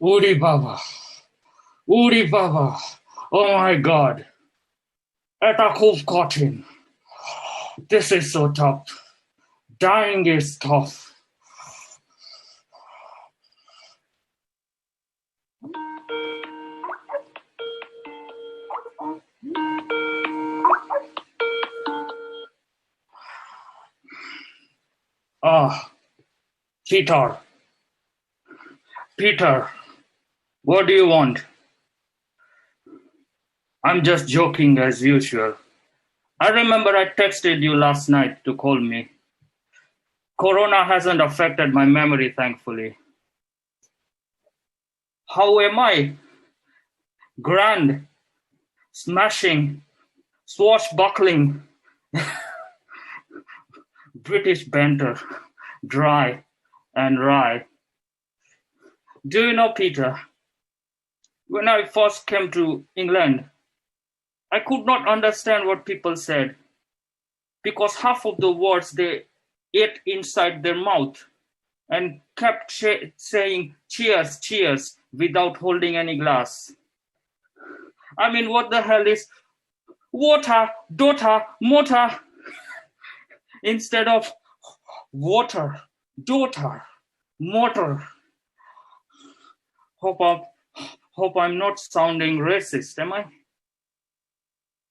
Uri Baba, Uri Baba, oh my God, এটা খুব কঠিন. This is so tough. Dying is tough. Ah, Peter, Peter, what do you want? I'm just joking as usual. I remember I texted you last night to call me. Corona hasn't affected my memory, thankfully. How am I? Grand, smashing, swashbuckling, British banter, dry and wry. Do you know, Peter, when I first came to England, I could not understand what people said because half of the words they ate inside their mouth and kept saying cheers, cheers without holding any glass. I mean, what the hell is water, daughter, motor instead of water, daughter, motor? Hope I'm not sounding racist, am I?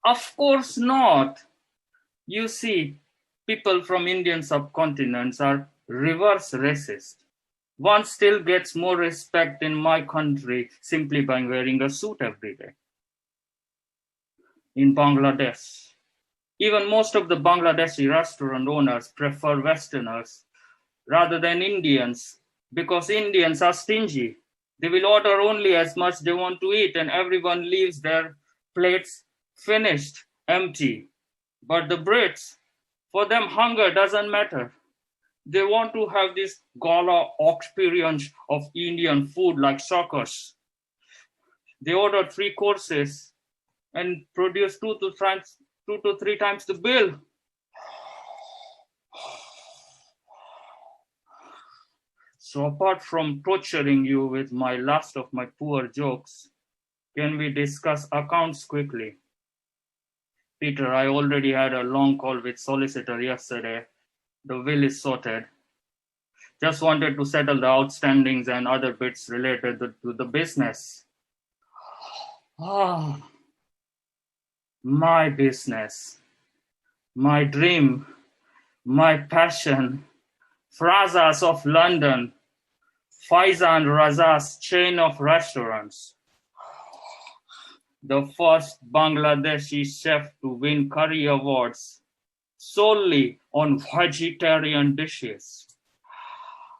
Of course not. You see, people from Indian subcontinents are reverse racist. One still gets more respect in my country simply by wearing a suit every day. In Bangladesh, even most of the Bangladeshi restaurant owners prefer Westerners rather than Indians because Indians are stingy. They will order only as much they want to eat and everyone leaves their plates finished, empty. But the Brits, for them, hunger doesn't matter. They want to have this gala experience of Indian food like circus. They order 3 courses and produce two to three times the bill. So apart from torturing you with my last of my poor jokes, can we discuss accounts quickly? Peter, I already had a long call with solicitor yesterday. The will is sorted. Just wanted to settle the outstandings and other bits related to the business. Ah, my business, my dream, my passion, FRAZAA's of London, FRAZAA and FRAZAA's chain of restaurants. The first Bangladeshi chef to win curry awards solely on vegetarian dishes.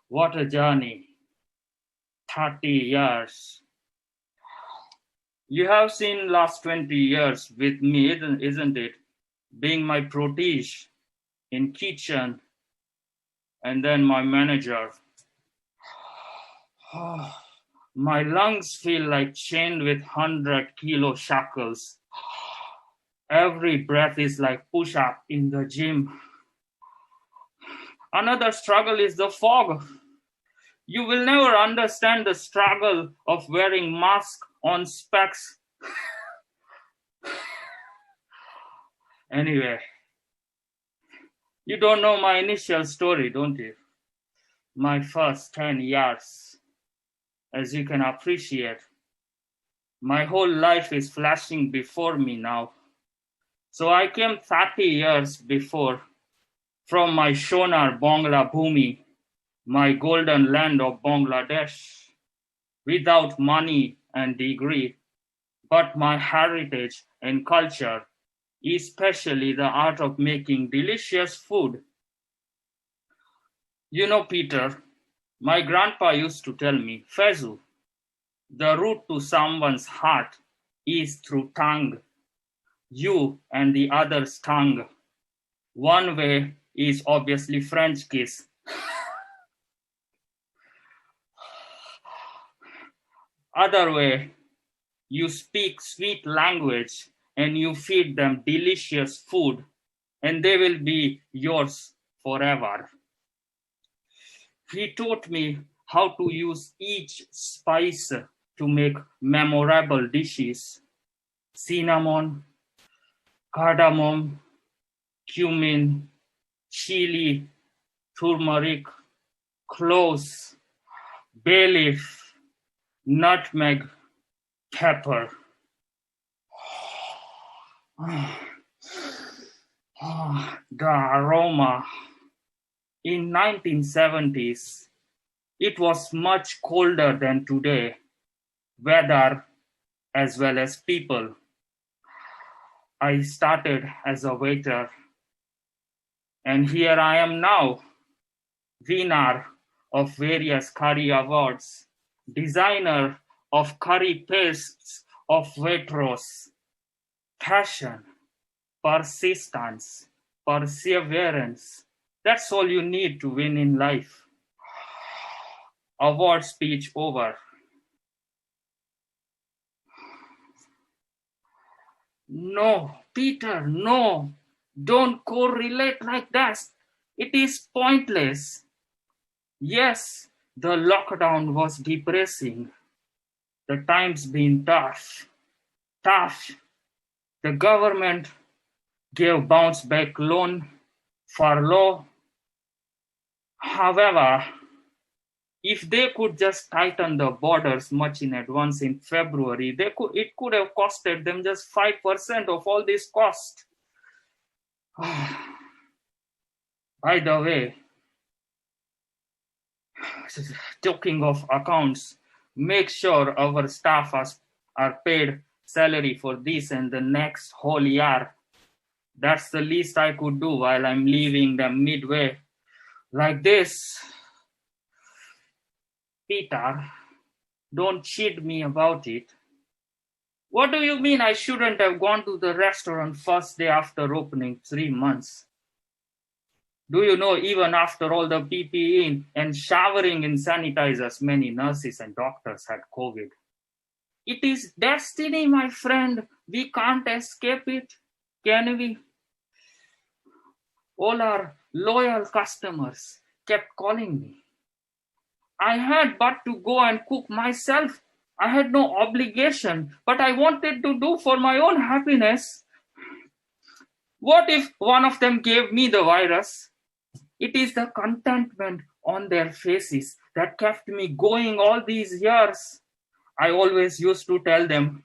What a journey. 30 years. You have seen last 20 years with me, isn't it? Being my protege in kitchen and then my manager. My lungs feel like chained with 100-kilo shackles. Every breath is like push-up in the gym. Another struggle is the fog. You will never understand the struggle of wearing mask on specs. Anyway, you don't know my initial story, don't you? My first 10 years. As you can appreciate, my whole life is flashing before me now. So I came 30 years before from my Shonar Bangla Bhumi, my golden land of Bangladesh, without money and degree, but my heritage and culture, especially the art of making delicious food. You know, Peter, my grandpa used to tell me, Fezu, the route to someone's heart is through tongue. You and the other's tongue. One way is obviously French kiss. Other way, you speak sweet language and you feed them delicious food and they will be yours forever. He taught me how to use each spice to make memorable dishes. Cinnamon, cardamom, cumin, chili, turmeric, cloves, bay leaf, nutmeg, pepper. The aroma. In 1970s, it was much colder than today, weather as well as people. I started as a waiter, and here I am now, winner of various curry awards, designer of curry pastes of Waitrose. Passion, persistence, perseverance. That's all you need to win in life. Award speech over. No, Peter, no. Don't correlate like that. It is pointless. Yes, the lockdown was depressing. The times been tough. The government gave bounce back loan, furlough. However, if they could just tighten the borders much in advance in February, it could have costed them just 5% of all this cost. By the way, talking of accounts, make sure our staff are paid salary for this and the next whole year. That's the least I could do while I'm leaving them midway like this. Peter, don't cheat me about it. What do you mean I shouldn't have gone to the restaurant first day after opening 3 months? Do you know, even after all the PPE and showering in sanitizers, many nurses and doctors had COVID. It is destiny, my friend. We can't escape it, can we? All our loyal customers kept calling me. I had but to go and cook myself. I had no obligation, but I wanted to do for my own happiness. What if one of them gave me the virus? It is the contentment on their faces that kept me going all these years. I always used to tell them,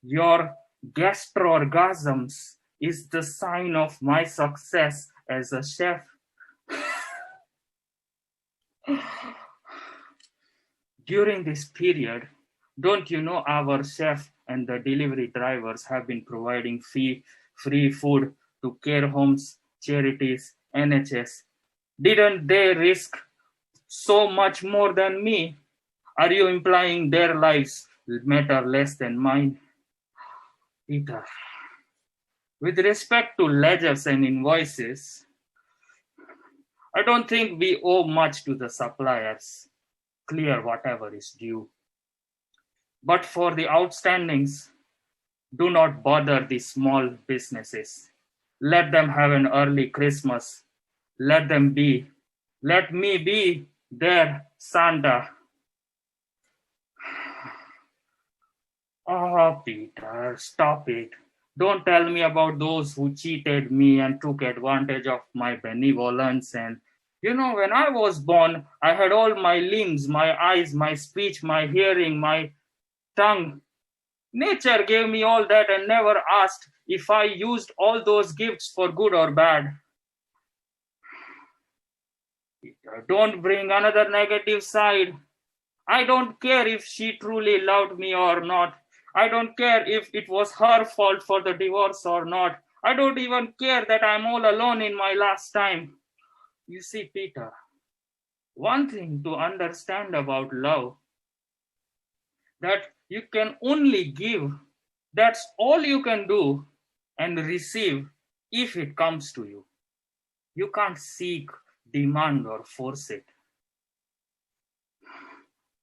your gastro-orgasms is the sign of my success as a chef. During this period, don't you know our chef and the delivery drivers have been providing free food to care homes, charities, NHS? Didn't they risk so much more than me? Are you implying their lives matter less than mine? Peter, with respect to ledgers and invoices, I don't think we owe much to the suppliers. Clear whatever is due. But for the outstandings, do not bother the small businesses. Let them have an early Christmas. Let them be. Let me be their Santa. Oh, Peter, stop it. Don't tell me about those who cheated me and took advantage of my benevolence. And, you know, when I was born, I had all my limbs, my eyes, my speech, my hearing, my tongue. Nature gave me all that and never asked if I used all those gifts for good or bad. Peter, don't bring another negative side. I don't care if she truly loved me or not. I don't care if it was her fault for the divorce or not. I don't even care that I'm all alone in my last time. You see, Peter, one thing to understand about love, that you can only give. That's all you can do, and receive if it comes to you. You can't seek, demand, or force it.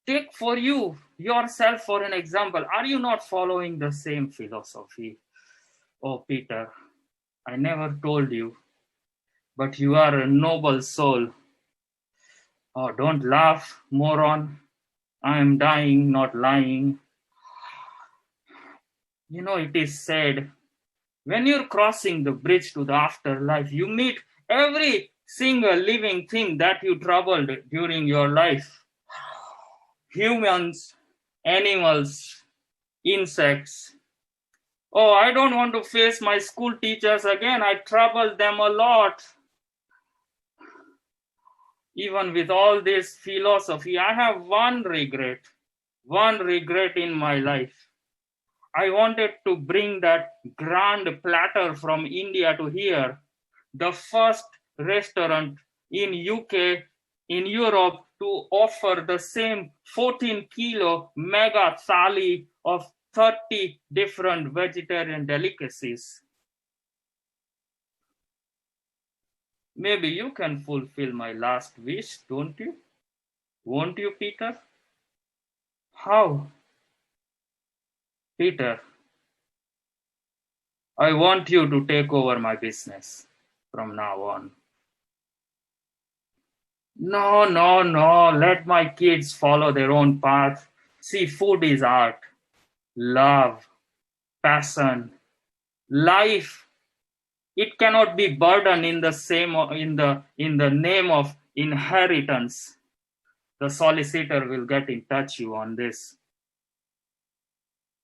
Take for yourself for an example. Are you not following the same philosophy? Oh, Peter, I never told you, but you are a noble soul. Oh, don't laugh, moron. I am dying, not lying. You know, it is said, when you're crossing the bridge to the afterlife, you meet every single living thing that you troubled during your life. Humans, animals, insects. Oh, I don't want to face my school teachers again. I troubled them a lot. Even with all this philosophy, I have one regret in my life. I wanted to bring that grand platter from India to here, the first restaurant in UK, in Europe, to offer the same 14-kilo mega thali of 30 different vegetarian delicacies. Maybe you can fulfill my last wish, don't you? Won't you, Peter? How? Peter, I want you to take over my business from now on. No, no, no. Let my kids follow their own path. See, food is art, love, passion, life. It cannot be burdened in the name of inheritance. The solicitor will get in touch you on this.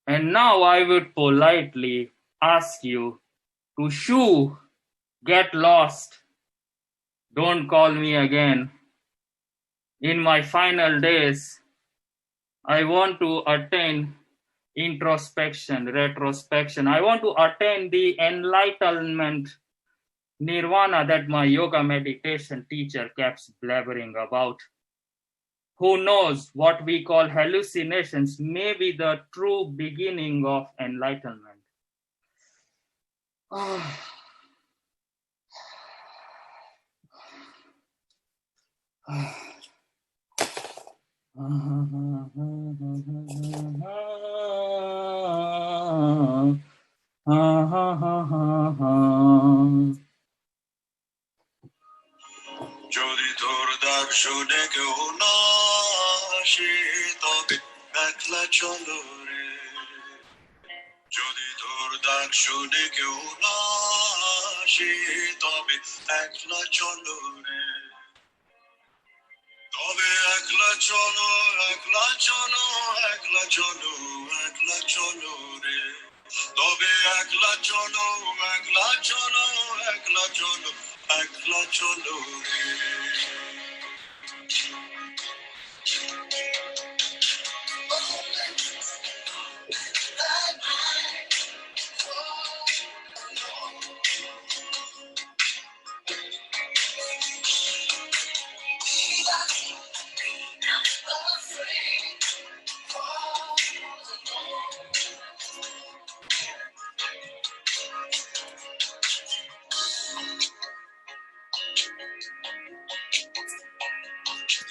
And now I would politely ask you to shoo, get lost. Don't call me again. In my final days, I want to attain introspection, retrospection. I want to attain the enlightenment, nirvana that my yoga meditation teacher kept blabbering about. Who knows, what we call hallucinations may be the true beginning of enlightenment. যদি তোর ডাক শুনে কেউ না আসে তবে একলা চলো রে যদি তোর ডাক শুনে কেউ না আসে তবে একলা চলো রে তবে একলা চলো একলা চলো একলা চলো একলা চলো রে তবে একলা চলো একলা চলো একলা চলো একলা চলো রে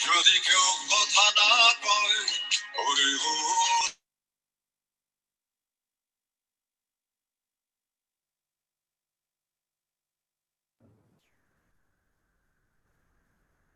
যদি কেউ কথা না কয়